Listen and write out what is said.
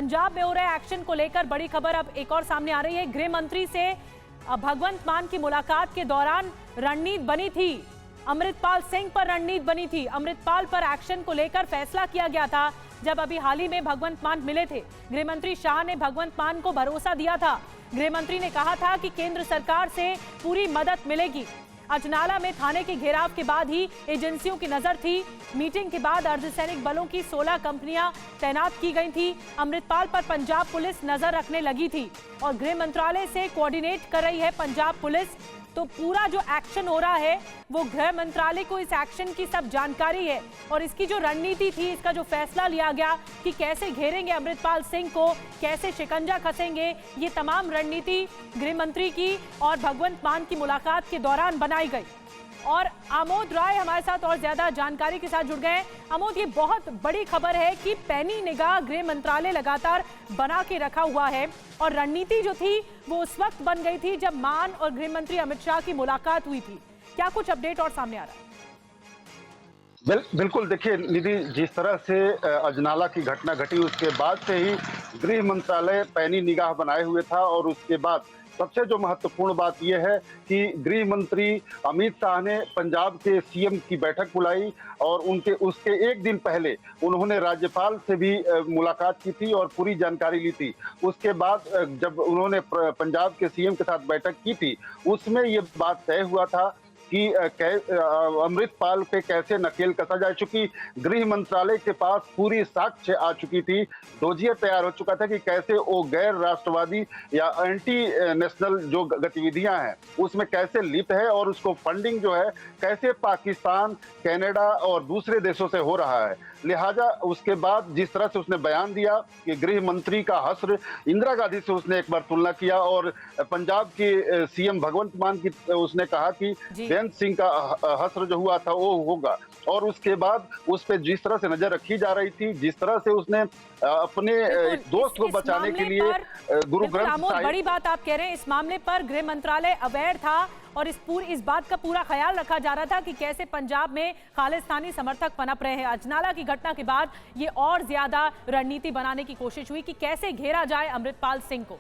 पंजाब में हो रहे एक्शन को लेकर बड़ी खबर अब एक और सामने आ रही है। गृह मंत्री से भगवंत मान की मुलाकात के दौरान रणनीति बनी थी, अमृतपाल सिंह पर रणनीति बनी थी। अमृतपाल पर एक्शन को लेकर फैसला किया गया था जब अभी हाल ही में भगवंत मान मिले थे। गृह मंत्री शाह ने भगवंत मान को भरोसा दिया था। गृह मंत्री ने कहा था कि केंद्र सरकार से पूरी मदद मिलेगी। अजनाला में थाने के घेराव के बाद ही एजेंसियों की नजर थी। मीटिंग के बाद अर्धसैनिक बलों की 16 कंपनियां तैनात की गई थी। अमृतपाल पर पंजाब पुलिस नजर रखने लगी थी और गृह मंत्रालय से कोऑर्डिनेट कर रही है पंजाब पुलिस। तो पूरा जो एक्शन हो रहा है वो गृह मंत्रालय को इस एक्शन की सब जानकारी है और इसकी जो रणनीति थी, इसका जो फैसला लिया गया कि कैसे घेरेंगे अमृतपाल सिंह को, कैसे शिकंजा कसेंगे, ये तमाम रणनीति गृह मंत्री की और भगवंत मान की मुलाकात के दौरान बनाई गई। और आमोद राय हमारे साथ और ज्यादा जानकारी के साथ जुड़ गए हैं। आमोद, ये बहुत बड़ी खबर है कि पैनी निगाह गृह मंत्रालय लगातार बना के रखा हुआ है और रणनीति जो थी वो उस वक्त बन गई थी जब मान और गृह मंत्री अमित शाह की मुलाकात हुई थी। क्या कुछ अपडेट और सामने आ रहा है? बिल्कुल, देखिए निधि, जिस तरह से अजनाला की घटना घटी उसके बाद से ही गृह मंत्रालय पैनी निगाह बनाए हुए था। और उसके बाद सबसे जो महत्वपूर्ण बात यह है कि गृह मंत्री अमित शाह ने पंजाब के सीएम की बैठक बुलाई और उसके एक दिन पहले उन्होंने राज्यपाल से भी मुलाकात की थी और पूरी जानकारी ली थी। उसके बाद जब उन्होंने पंजाब के सीएम के साथ बैठक की थी उसमें ये बात तय हुआ था कि अमृतपाल पे कैसे नकेल कसा जाए। चूंकि गृह मंत्रालय के पास पूरी साक्ष्य आ चुकी थी, डोजियर तैयार हो चुका था कि कैसे वो गैर राष्ट्रवादी या एंटी नेशनल जो गतिविधियां हैं उसमें कैसे लिप्त है और उसको फंडिंग जो है कैसे पाकिस्तान, कनाडा और दूसरे देशों से हो रहा है। लिहाजा उसके बाद जिस तरह से उसने बयान दिया कि गृह मंत्री का हश्र इंदिरा गांधी से उसने एक बार तुलना किया और पंजाब के सीएम भगवंत मान की उसने कहा कि बेअंत सिंह का हश्र जो हुआ था वो होगा। और उसके बाद उस पर जिस तरह से नजर रखी जा रही थी, जिस तरह से उसने अपने दोस्त को बचाने के लिए गुरु ग्रंथ साहिब, बड़ी बात आप कह रहे हैं, इस मामले पर गृह मंत्रालय अवेयर था और इस बात का पूरा ख्याल रखा जा रहा था कि कैसे पंजाब में खालिस्तानी समर्थक पनप रहे हैं। अजनाला की घटना के बाद ये और ज्यादा रणनीति बनाने की कोशिश हुई कि कैसे घेरा जाए अमृतपाल सिंह को।